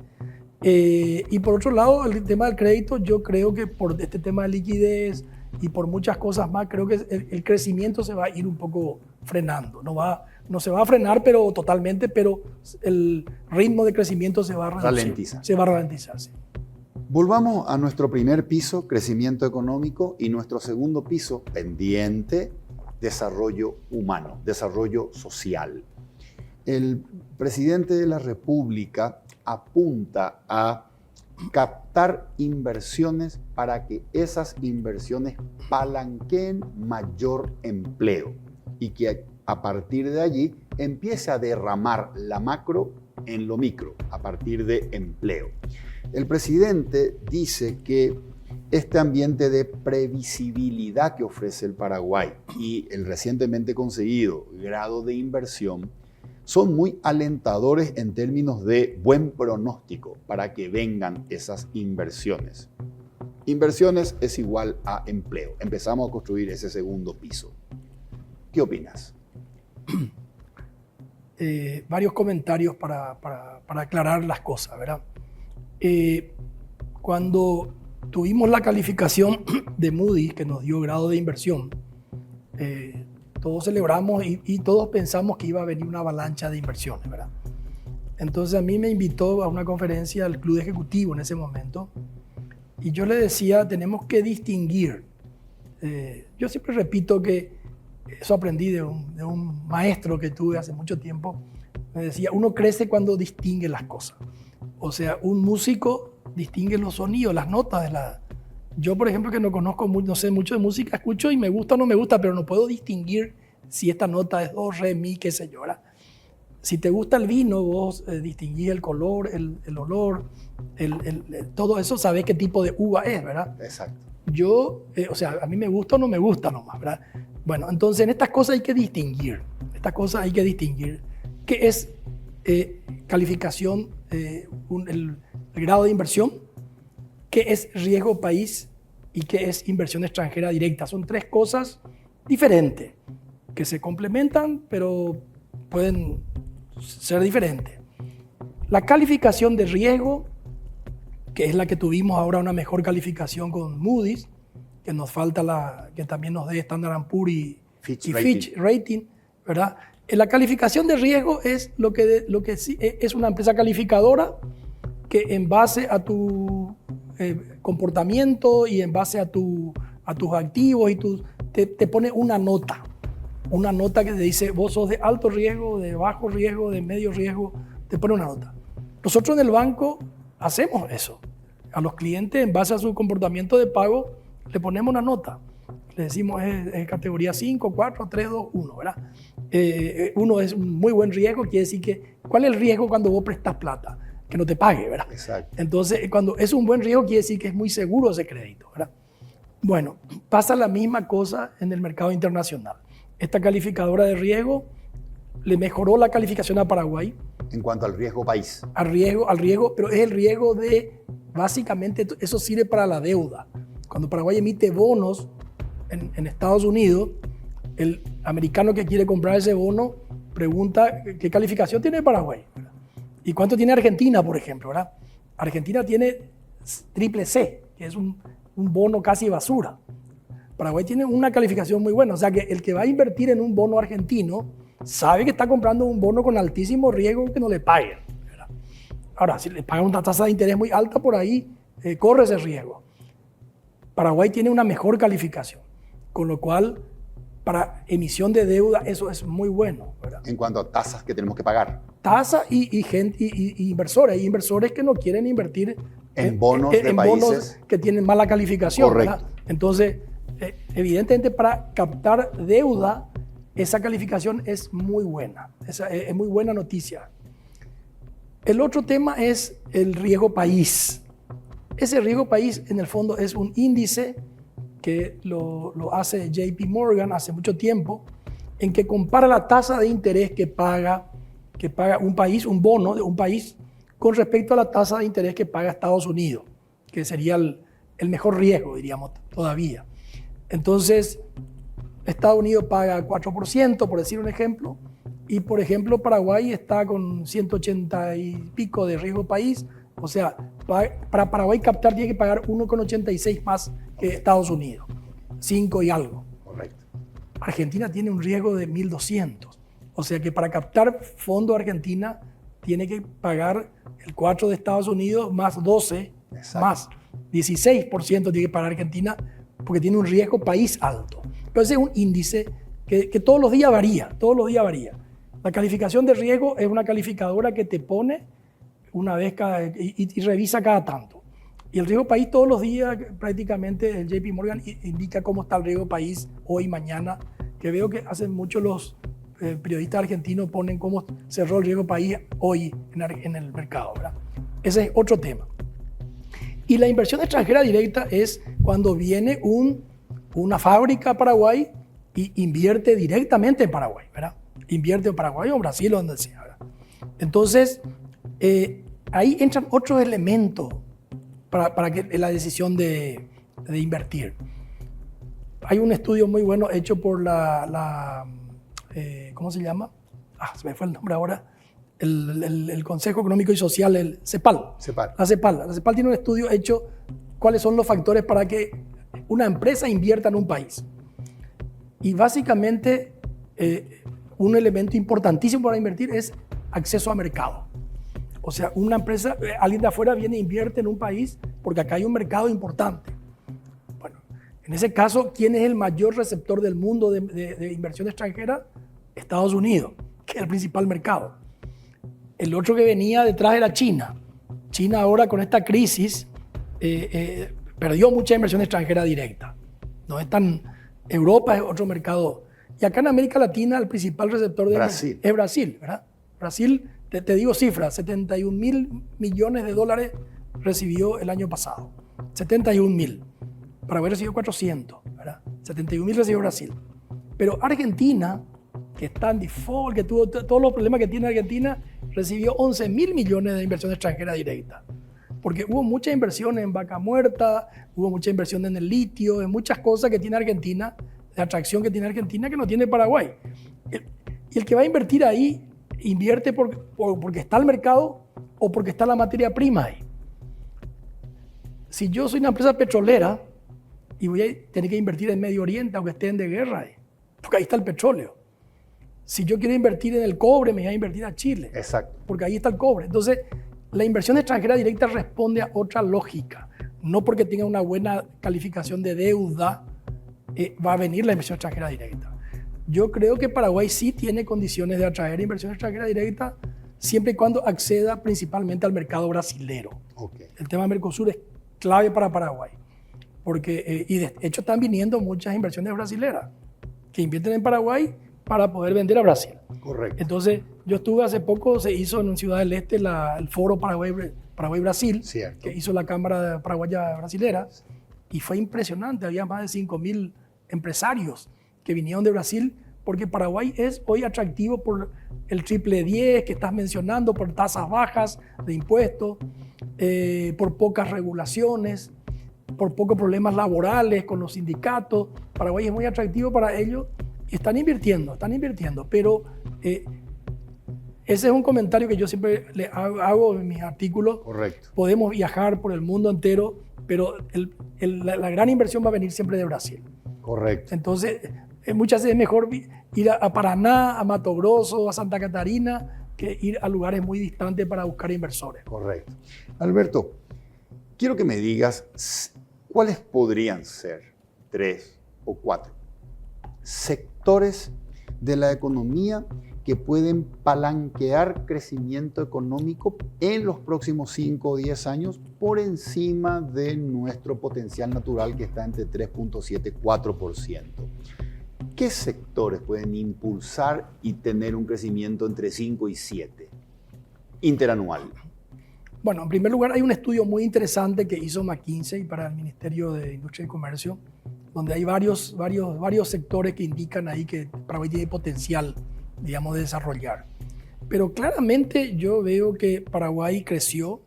Y por otro lado, el tema del crédito, yo creo que por este tema de liquidez y por muchas cosas más, creo que el crecimiento se va a ir un poco frenando. No se va a frenar pero totalmente, pero el ritmo de crecimiento se va a reducir. Ralentiza. Se va a ralentizar, sí. Volvamos a nuestro primer piso, crecimiento económico, y nuestro segundo piso, pendiente, desarrollo humano, desarrollo social. El presidente de la República apunta a captar inversiones para que esas inversiones palanqueen mayor empleo y que a partir de allí empiece a derramar la macro en lo micro, a partir de empleo. El presidente dice que este ambiente de previsibilidad que ofrece el Paraguay y el recientemente conseguido grado de inversión son muy alentadores en términos de buen pronóstico para que vengan esas inversiones. Inversiones es igual a empleo. Empezamos a construir ese segundo piso. ¿Qué opinas? Varios comentarios para aclarar las cosas, ¿verdad? Cuando tuvimos la calificación de Moody's que nos dio grado de inversión, todos celebramos y todos pensamos que iba a venir una avalancha de inversiones, ¿verdad? Entonces a mí me invitó a una conferencia al club ejecutivo en ese momento y yo le decía, tenemos que distinguir. Yo siempre repito que eso aprendí de un maestro que tuve hace mucho tiempo. Me decía, uno crece cuando distingue las cosas. O sea, un músico distingue los sonidos, las notas. Yo, por ejemplo, que no conozco mucho, no sé mucho de música, escucho y me gusta o no me gusta, pero no puedo distinguir si esta nota es do, re, mi, qué sé yo, ¿verdad? Si te gusta el vino, vos distinguís el color, el olor, todo eso, sabés qué tipo de uva es, ¿verdad? Exacto. Yo, o sea, a mí me gusta o no me gusta nomás, ¿verdad? Bueno, entonces en estas cosas hay que distinguir. ¿Qué es calificación, el grado de inversión? ¿Qué es riesgo país? ¿Y qué es inversión extranjera directa? Son tres cosas diferentes que se complementan, pero pueden ser diferentes. La calificación de riesgo, que es la que tuvimos ahora una mejor calificación con Moody's, que nos falta que también nos dé Standard & Poor's y Fitch Rating, ¿verdad? La calificación de riesgo es lo que es una empresa calificadora que en base a tu comportamiento y en base a tus activos te pone una nota que te dice vos sos de alto riesgo, de bajo riesgo, de medio riesgo, te pone una nota. Nosotros en el banco hacemos eso. A los clientes, en base a su comportamiento de pago, le ponemos una nota. Le decimos es categoría 5, 4, 3, 2, 1, ¿verdad? Uno es un muy buen riesgo, quiere decir que ¿cuál es el riesgo cuando vos prestas plata? Que no te pague, ¿verdad? Exacto. Entonces, cuando es un buen riesgo, quiere decir que es muy seguro ese crédito, ¿verdad? Bueno, pasa la misma cosa en el mercado internacional. Esta calificadora de riesgo le mejoró la calificación a Paraguay. En cuanto al riesgo país. Al riesgo, pero es el riesgo básicamente, eso sirve para la deuda. Cuando Paraguay emite bonos en Estados Unidos, el americano que quiere comprar ese bono pregunta qué calificación tiene Paraguay, ¿verdad? Y cuánto tiene Argentina, por ejemplo, ¿verdad? Argentina tiene triple C, que es un bono casi basura. Paraguay tiene una calificación muy buena, o sea que el que va a invertir en un bono argentino sabe que está comprando un bono con altísimo riesgo que no le paguen, ¿verdad? Ahora, si le pagan una tasa de interés muy alta, por ahí corre ese riesgo. Paraguay tiene una mejor calificación, con lo cual para emisión de deuda eso es muy bueno, ¿verdad? En cuanto a tasas que tenemos que pagar. Tasa y inversores. Hay inversores que no quieren invertir en bonos de países bonos que tienen mala calificación. Correcto. ¿Verdad? Entonces, evidentemente para captar deuda, esa calificación es muy buena. Es muy buena noticia. El otro tema es el riesgo país. Ese riesgo país, en el fondo, es un índice que lo hace JP Morgan hace mucho tiempo, en que compara la tasa de interés que paga un país, un bono de un país, con respecto a la tasa de interés que paga Estados Unidos, que sería el mejor riesgo, diríamos, todavía. Entonces, Estados Unidos paga 4%, por decir un ejemplo, y por ejemplo Paraguay está con 180 y pico de riesgo país, o sea, para Paraguay captar tiene que pagar 1,86 más que Estados Unidos, 5 y algo. Correcto. Argentina tiene un riesgo de 1.200, o sea que para captar fondo Argentina tiene que pagar el 4 de Estados Unidos más 12, Exacto. más 16% tiene que pagar Argentina porque tiene un riesgo país alto. Pero ese es un índice que todos los días varía, todos los días varía. La calificación de riesgo es una calificadora que te pone una vez y revisa cada tanto. Y el riesgo país todos los días prácticamente el JP Morgan indica cómo está el riesgo país hoy, mañana, que veo que hacen mucho los periodistas argentinos ponen cómo cerró el riesgo país hoy en el mercado, ¿verdad? Ese es otro tema. Y la inversión extranjera directa es cuando viene una fábrica a Paraguay y invierte directamente en Paraguay, ¿verdad? Invierte en Paraguay o en Brasil o donde sea, ¿verdad? Entonces, ahí entran otros elementos para que la decisión de invertir. Hay un estudio muy bueno hecho por ¿cómo se llama? Se me fue el nombre ahora. El Consejo Económico y Social, el CEPAL. La CEPAL tiene un estudio hecho cuáles son los factores para que una empresa invierta en un país. Y básicamente un elemento importantísimo para invertir es acceso a mercado. O sea, una empresa, alguien de afuera viene e invierte en un país porque acá hay un mercado importante. Bueno, en ese caso, ¿quién es el mayor receptor del mundo de inversión extranjera? Estados Unidos, que es el principal mercado. El otro que venía detrás era China. China ahora con esta crisis perdió mucha inversión extranjera directa. No es tan... Europa es otro mercado. Y acá en América Latina el principal receptor es Brasil, ¿verdad? Brasil, te digo cifras, 71.000 millones de dólares recibió el año pasado. 71.000. Paraguay recibió 400, ¿verdad? 71.000 recibió Brasil. Pero Argentina, que está en default, que tuvo todos los problemas que tiene Argentina, recibió 11.000 millones de inversión extranjera directa. Porque hubo mucha inversión en vaca muerta, hubo mucha inversión en el litio, en muchas cosas que tiene Argentina, de atracción que tiene Argentina que no tiene Paraguay. Y el que va a invertir ahí, invierte porque está el mercado o porque está la materia prima ahí. Si yo soy una empresa petrolera y voy a tener que invertir en Medio Oriente, aunque estén de guerra ahí, porque ahí está el petróleo. Si yo quiero invertir en el cobre, me voy a invertir a Chile. Exacto. Porque ahí está el cobre. Entonces, la inversión extranjera directa responde a otra lógica. No porque tenga una buena calificación de deuda, va a venir la inversión extranjera directa. Yo creo que Paraguay sí tiene condiciones de atraer inversión extranjera directa siempre y cuando acceda principalmente al mercado brasilero. Okay. El tema de Mercosur es clave para Paraguay. Porque, y de hecho están viniendo muchas inversiones brasileras que invierten en Paraguay para poder vender a Brasil. Correcto. Entonces, yo estuve hace poco, se hizo en Ciudad del Este el foro Paraguay-Brasil, que hizo la Cámara Paraguaya Brasilera, y fue impresionante. Había más de 5.000 empresarios que vinieron de Brasil, porque Paraguay es hoy atractivo por el triple 10 que estás mencionando, por tasas bajas de impuestos, por pocas regulaciones, por pocos problemas laborales con los sindicatos. Paraguay es muy atractivo para ellos. Están invirtiendo, pero ese es un comentario que yo siempre le hago en mis artículos. Correcto. Podemos viajar por el mundo entero, pero la gran inversión va a venir siempre de Brasil. Correcto. Entonces, muchas veces es mejor ir a Paraná, a Mato Grosso, a Santa Catarina, que ir a lugares muy distantes para buscar inversores. Correcto. Alberto, quiero que me digas cuáles podrían ser 3 o 4 sectores de la economía que pueden palanquear crecimiento económico en los próximos 5 o 10 años por encima de nuestro potencial natural que está entre 3.7 y 4%. ¿Qué sectores pueden impulsar y tener un crecimiento entre 5 y 7 interanual? Bueno, en primer lugar hay un estudio muy interesante que hizo McKinsey para el Ministerio de Industria y Comercio, donde hay varios sectores que indican ahí que Paraguay tiene potencial, digamos, de desarrollar. Pero claramente yo veo que Paraguay creció,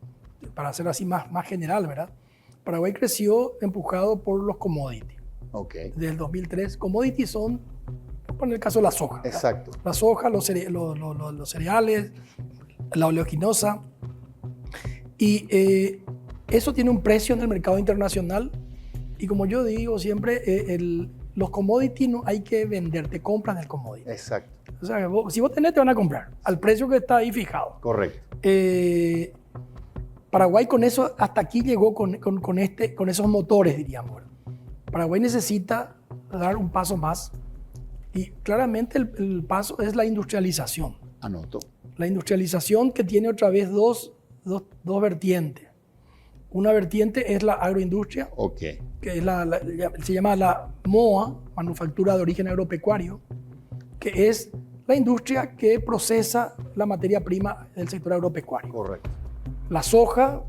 para ser así más general, ¿verdad? Paraguay creció empujado por los commodities. Okay. Desde el 2003, commodities son, por el caso de la soja. ¿verdad? Exacto. La soja, los cereales, la oleaginosa. Y eso tiene un precio en el mercado internacional. Y como yo digo siempre, los commodities no hay que vender, te compran el commodity. Exacto. O sea, si vos tenés, te van a comprar al precio que está ahí fijado. Correcto. Paraguay con eso, hasta aquí llegó con esos motores, diríamos. Paraguay necesita dar un paso más y claramente el paso es la industrialización. Anoto. La industrialización que tiene otra vez dos vertientes. Una vertiente es la agroindustria, Okay. que es se llama la MOA, Manufactura de Origen Agropecuario, que es la industria que procesa la materia prima del sector agropecuario. Correcto. La soja,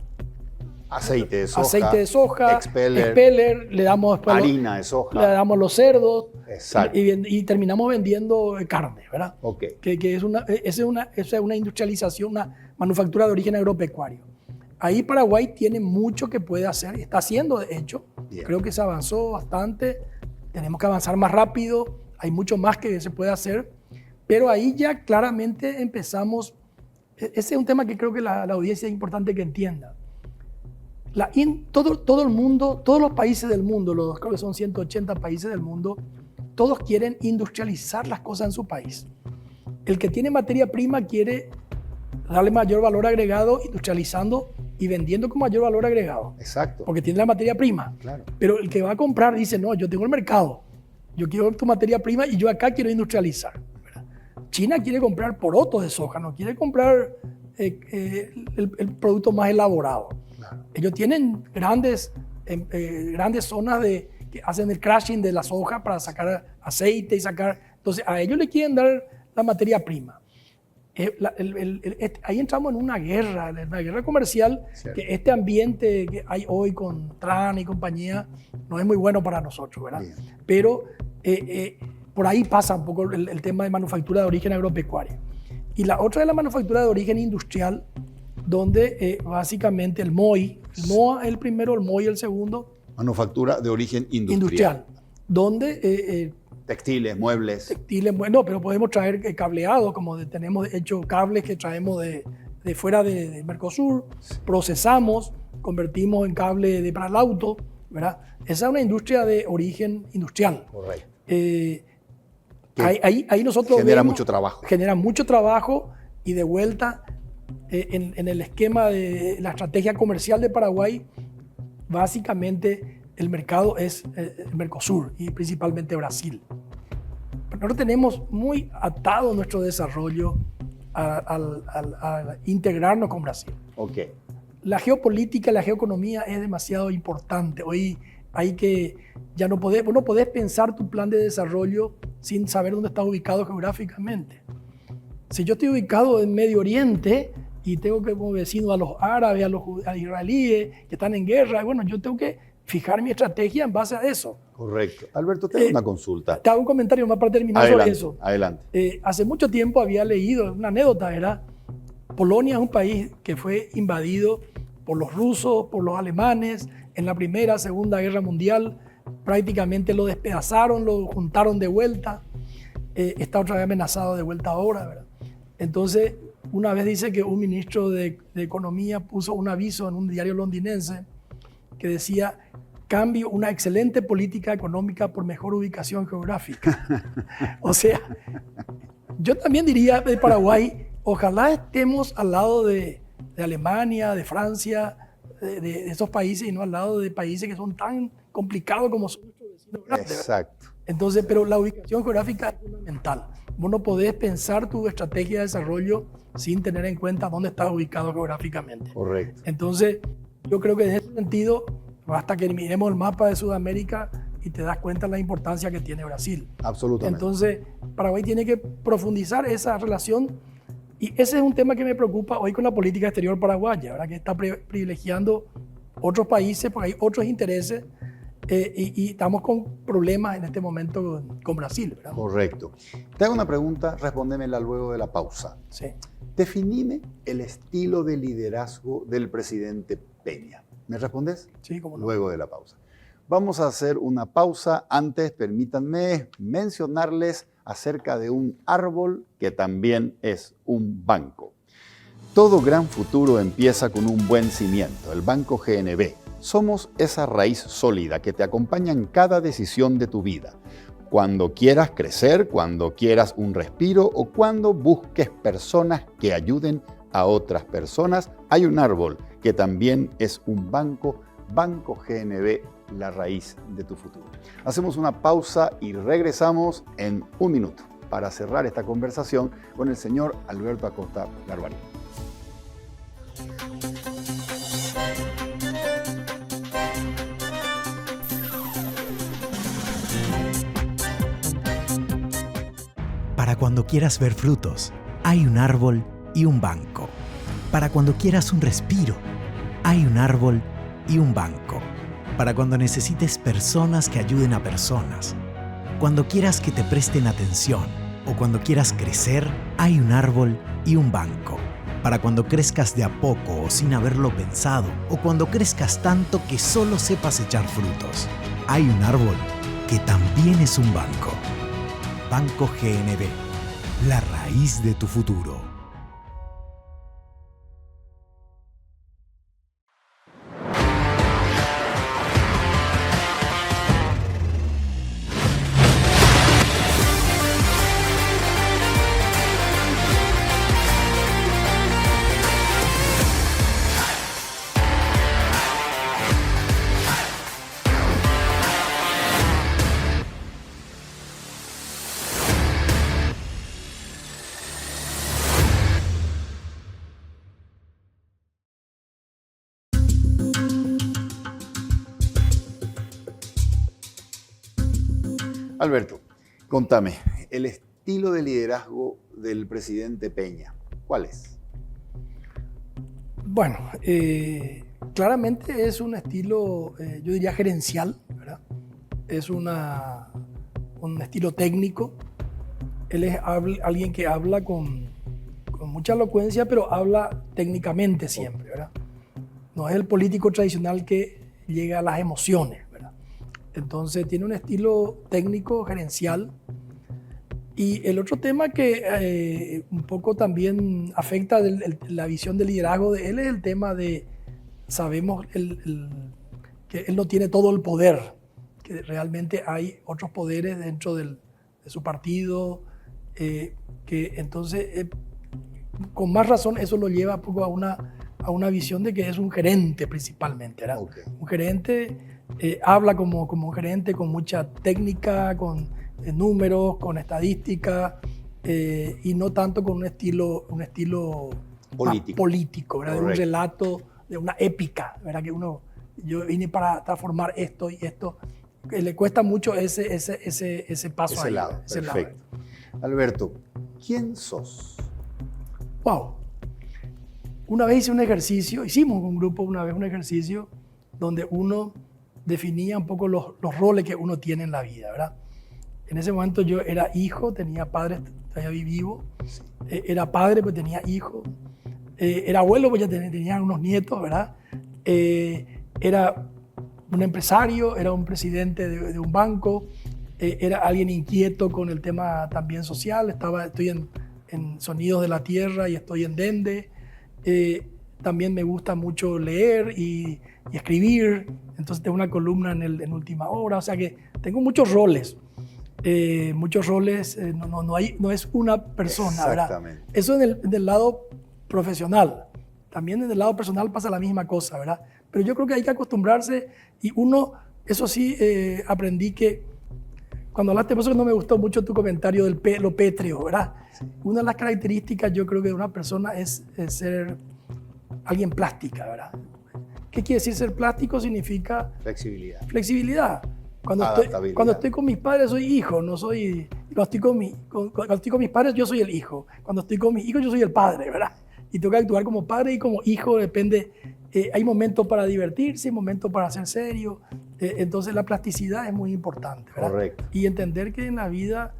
Aceite de soja, expeller, le damos después harina de soja. le damos los cerdos. Exacto. Y terminamos vendiendo carne, ¿verdad? Ok. Que es una industrialización, una manufactura de origen agropecuario. Ahí Paraguay tiene mucho que puede hacer, está haciendo de hecho. Bien. Creo que se avanzó bastante, tenemos que avanzar más rápido, hay mucho más que se puede hacer, pero ahí ya claramente empezamos, ese es un tema que creo que la audiencia es importante que entienda. Todo el mundo, todos los países del mundo, creo que son 180 países del mundo, todos quieren industrializar las cosas en su país. El que tiene materia prima quiere darle mayor valor agregado industrializando y vendiendo con mayor valor agregado. Exacto. Porque tiene la materia prima. Claro. Pero el que va a comprar dice, no, yo tengo el mercado, yo quiero tu materia prima y yo acá quiero industrializar. ¿Verdad? China quiere comprar porotos de soja, no quiere comprar el producto más elaborado. Claro. Ellos tienen grandes zonas que hacen el crushing de la soja para sacar aceite y sacar... Entonces, a ellos le quieren dar la materia prima. Ahí entramos en una guerra comercial, Cierto. que este ambiente que hay hoy con Trump y compañía no es muy bueno para nosotros, ¿verdad? Bien. Pero por ahí pasa un poco el tema de manufactura de origen agropecuario. Y la otra es la manufactura de origen industrial, donde básicamente el MOI, el MOA el primero, el MOI el segundo. Manufactura de origen industrial. Donde Textiles, muebles. textiles, bueno, pero podemos traer cableado, como tenemos hecho cables que traemos de fuera de Mercosur, procesamos, convertimos en cable para el auto, ¿verdad? Esa es una industria de origen industrial. Correcto. Ahí nosotros genera vemos, mucho trabajo. genera mucho trabajo y de vuelta en el esquema de la estrategia comercial de Paraguay, básicamente el mercado es el Mercosur y principalmente Brasil. Nosotros tenemos muy atado nuestro desarrollo a integrarnos con Brasil. Ok. La geopolítica, la geoeconomía es demasiado importante. Hoy no podés pensar tu plan de desarrollo sin saber dónde estás ubicado geográficamente. Si yo estoy ubicado en Medio Oriente y tengo como vecino a los árabes, a los israelíes que están en guerra, bueno, yo tengo que fijar mi estrategia en base a eso. Correcto. Alberto, te hago una consulta. Te hago un comentario más para terminar Adelante, sobre eso. adelante. Hace mucho tiempo había leído una anécdota, ¿verdad? Polonia es un país que fue invadido por los rusos, por los alemanes, en la Primera, Segunda Guerra Mundial. Prácticamente lo despedazaron, lo juntaron de vuelta. Está otra vez amenazado de vuelta ahora, ¿verdad? Entonces, una vez dice que un ministro de Economía puso un aviso en un diario londinense que decía cambio una excelente política económica por mejor ubicación geográfica. O sea, yo también diría de Paraguay, ojalá estemos al lado de Alemania, de Francia, de esos países y no al lado de países que son tan complicados como son nuestros vecinos grandes. Exacto. Entonces, pero la ubicación geográfica es fundamental. Vos no podés pensar tu estrategia de desarrollo sin tener en cuenta dónde estás ubicado geográficamente. Correcto. Entonces, yo creo que en ese sentido, basta que miremos el mapa de Sudamérica y te das cuenta de la importancia que tiene Brasil. Absolutamente. Entonces, Paraguay tiene que profundizar esa relación y ese es un tema que me preocupa hoy con la política exterior paraguaya, ¿verdad? Que está privilegiando otros países porque hay otros intereses y estamos con problemas en este momento con Brasil, ¿verdad? Correcto. Te hago una pregunta, respóndemela luego de la pausa. Sí. Definime el estilo de liderazgo del presidente Peña. ¿Me respondes? Sí, cómo no. Luego de la pausa. Vamos a hacer una pausa. Antes, permítanme mencionarles acerca de un árbol que también es un banco. Todo gran futuro empieza con un buen cimiento, el Banco GNB. Somos esa raíz sólida que te acompaña en cada decisión de tu vida. Cuando quieras crecer, cuando quieras un respiro o cuando busques personas que ayuden a otras personas, hay un árbol que también es un banco, Banco GNB, la raíz de tu futuro. Hacemos una pausa y regresamos en un minuto para cerrar esta conversación con el señor Alberto Acosta Garbarino. Para cuando quieras ver frutos, hay un árbol y un banco. Para cuando quieras un respiro, hay un árbol y un banco. Para cuando necesites personas que ayuden a personas. Cuando quieras que te presten atención o cuando quieras crecer, hay un árbol y un banco. Para cuando crezcas de a poco o sin haberlo pensado o cuando crezcas tanto que solo sepas echar frutos, hay un árbol que también es un banco. Banco GNB, la raíz de tu futuro. Alberto, contame, el estilo de liderazgo del presidente Peña, ¿cuál es? Bueno, claramente es un estilo, yo diría gerencial, ¿verdad? Es un estilo técnico. Él es alguien que habla con mucha elocuencia, pero habla técnicamente siempre, ¿verdad? No es el político tradicional que llega a las emociones, ¿verdad? Entonces tiene un estilo técnico, gerencial. Y el otro tema que un poco también afecta la visión de liderazgo de él es el tema de, sabemos que él no tiene todo el poder, que realmente hay otros poderes dentro de su partido, que entonces con más razón eso lo lleva un poco a una visión de que es un gerente principalmente, ¿verdad? Okay. Un gerente habla como un gerente con mucha técnica, con números, con estadística y no tanto con un estilo político, ¿verdad? De un relato, de una épica, ¿verdad? Que yo vine para transformar esto y esto. Le cuesta mucho ese paso ese ahí. lado. Ese Perfecto. lado. Alberto, ¿quién sos? Wow. Una vez hicimos un grupo una vez un ejercicio donde uno definía un poco los roles que uno tiene en la vida, ¿verdad? En ese momento yo era hijo, tenía padres todavía vivo, era padre pues tenía hijos, era abuelo pues ya tenía unos nietos, ¿verdad? Era un empresario, era un presidente de un banco, era alguien inquieto con el tema también social, estoy en Sonidos de la Tierra y estoy en Dende. también me gusta mucho leer y escribir, entonces tengo una columna en Última Hora, o sea que tengo muchos roles. No es una persona, ¿verdad? Exactamente. Eso en el lado profesional. También en el lado personal pasa la misma cosa, ¿verdad? Pero yo creo que hay que acostumbrarse y uno, eso sí, aprendí que cuando hablaste, por eso no me gustó mucho tu comentario lo pétreo, ¿verdad? Sí. Una de las características yo creo que de una persona es ser alguien plástica, ¿verdad? ¿Qué quiere decir ser plástico? Significa Flexibilidad. Flexibilidad. Cuando estoy con mis padres soy hijo, no soy... Cuando estoy con mis padres yo soy el hijo. Cuando estoy con mis hijos yo soy el padre, ¿verdad? Y tengo que actuar como padre y como hijo, depende. Hay momentos para divertirse, hay momentos para ser serio. Entonces la plasticidad es muy importante, ¿verdad? Correcto. Y entender que en la vida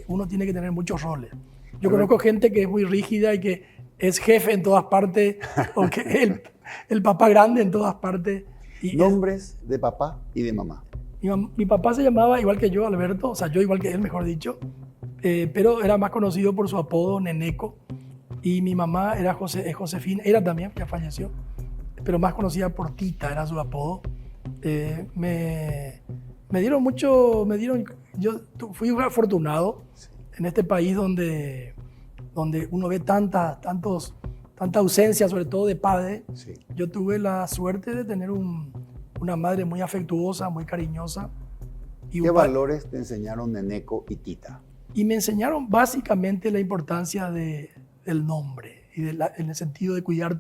uno tiene que tener muchos roles. Yo conozco gente que es muy rígida y que es jefe en todas partes, o que es el papá grande en todas partes. Y nombres de papá y de mamá. Mi papá se llamaba igual que yo, Alberto, o sea, yo igual que él, mejor dicho, pero era más conocido por su apodo, Neneco. Y mi mamá era Josefina, era también, ya falleció, pero más conocida por Tita, era su apodo. Me dieron mucho, yo fui afortunado en este país donde uno ve tanta ausencia, sobre todo de padre. Sí. Yo tuve la suerte de tener una madre muy afectuosa, muy cariñosa. Y ¿qué valores te enseñaron Neneco y Tita? Y me enseñaron básicamente la importancia del nombre, y en el sentido de cuidar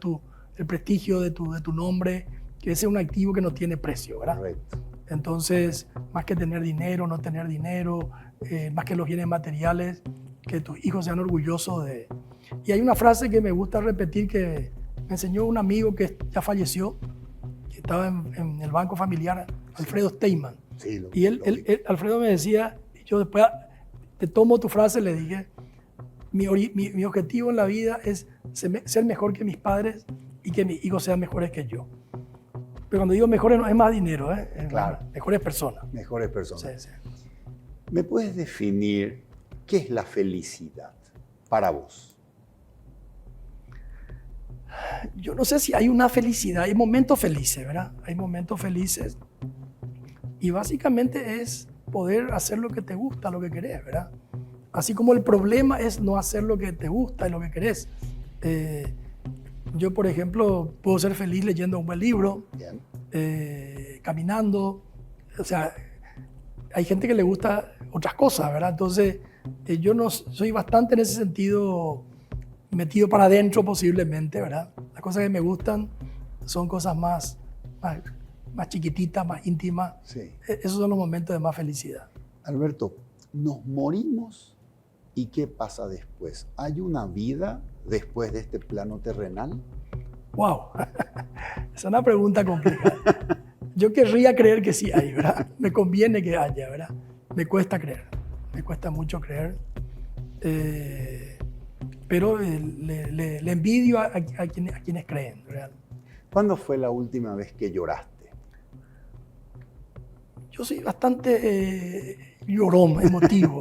el prestigio de tu nombre, que ese es un activo que no tiene precio, ¿verdad? Correcto. Entonces, más que tener dinero, no tener dinero, más que los bienes materiales, que tus hijos sean orgullosos de... Y hay una frase que me gusta repetir que me enseñó un amigo que ya falleció, que estaba en el banco familiar, Alfredo Steinman. Sí, y Alfredo me decía, yo después te tomo tu frase, le dije, mi objetivo en la vida es ser mejor que mis padres y que mis hijos sean mejores que yo. Pero cuando digo mejores no es más dinero, claro. Mejores personas. Mejores personas. Sí. ¿Me puedes definir qué es la felicidad para vos? Yo no sé si hay una felicidad, hay momentos felices, ¿verdad? Hay momentos felices y básicamente es poder hacer lo que te gusta, lo que querés, ¿verdad? Así como el problema es no hacer lo que te gusta y lo que querés. Yo, por ejemplo, puedo ser feliz leyendo un buen libro, caminando. O sea, hay gente que le gusta otras cosas, ¿verdad? Entonces, yo no soy bastante en ese sentido metido para adentro posiblemente, ¿verdad? Las cosas que me gustan son cosas más chiquititas, más íntimas. Sí. Esos son los momentos de más felicidad. Alberto, ¿nos morimos? ¿Y qué pasa después? ¿Hay una vida después de este plano terrenal? ¡Wow! Es una pregunta complicada. Yo querría creer que sí hay, ¿verdad? Me conviene que haya, ¿verdad? Me cuesta creer. Me cuesta mucho creer. Pero le envidio a quienes creen, ¿verdad? ¿Cuándo fue la última vez que lloraste? Yo soy bastante llorón, emotivo,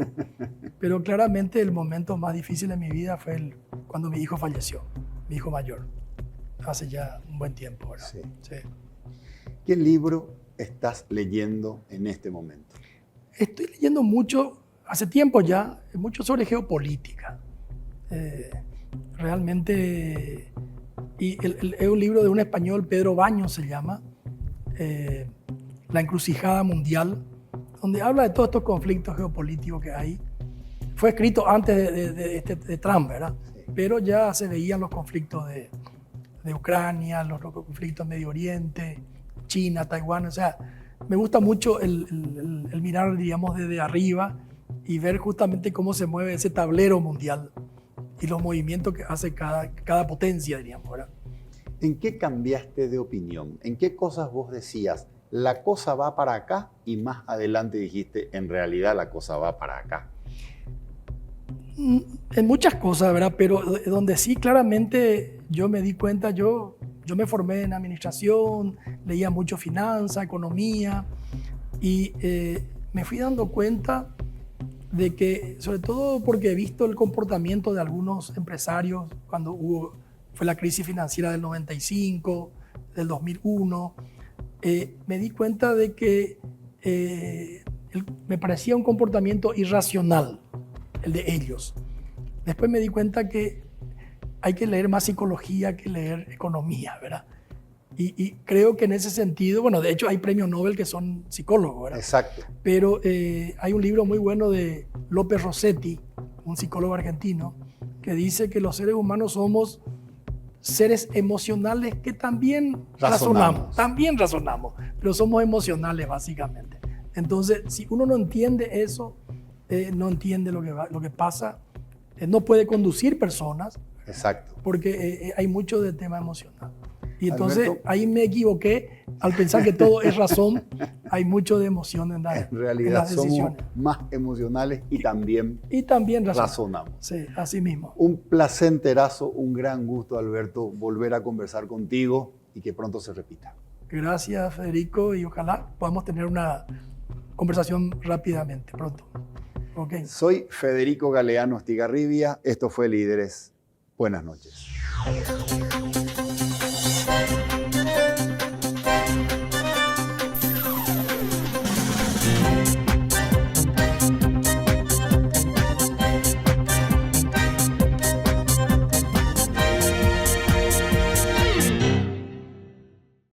pero claramente el momento más difícil de mi vida fue cuando mi hijo falleció, mi hijo mayor, hace ya un buen tiempo, ¿verdad? Sí. Sí. ¿Qué libro estás leyendo en este momento? Estoy leyendo mucho, hace tiempo ya, mucho sobre geopolítica. Realmente, es un libro de un español, Pedro Baños se llama, La encrucijada mundial, donde habla de todos estos conflictos geopolíticos que hay. Fue escrito antes de Trump, ¿verdad? Sí. Pero ya se veían los conflictos de Ucrania, los conflictos en Medio Oriente, China, Taiwán. O sea, me gusta mucho el mirar, digamos, desde arriba y ver justamente cómo se mueve ese tablero mundial y los movimientos que hace cada potencia, diríamos, ¿verdad? ¿En qué cambiaste de opinión? ¿En qué cosas vos decías, la cosa va para acá, y más adelante dijiste, en realidad la cosa va para acá? En muchas cosas, ¿verdad? Pero donde sí claramente yo me di cuenta, yo me formé en administración, leía mucho finanzas, economía, y me fui dando cuenta de que, sobre todo porque he visto el comportamiento de algunos empresarios cuando hubo fue la crisis financiera del 95, del 2001, me di cuenta de que me parecía un comportamiento irracional el de ellos. Después me di cuenta que hay que leer más psicología que leer economía, ¿verdad? Y creo que en ese sentido, bueno, de hecho hay premios Nobel que son psicólogos, ¿verdad? Exacto. Pero hay un libro muy bueno de López Rossetti, un psicólogo argentino, que dice que los seres humanos somos seres emocionales que también razonamos, pero somos emocionales básicamente. Entonces, si uno no entiende eso, no entiende lo que pasa, no puede conducir personas. Exacto. Porque hay mucho de tema emocional. Y entonces Alberto, ahí me equivoqué al pensar que todo es razón. Hay mucho de emoción en en realidad las somos decisiones. más emocionales y también Y también razonamos. Sí, así mismo. Un placenterazo, un gran gusto, Alberto, volver a conversar contigo y que pronto se repita. Gracias, Federico, y ojalá podamos tener una conversación rápidamente, pronto. Okay. Soy Federico Galeano Estigarribia. Esto fue Líderes. Buenas noches.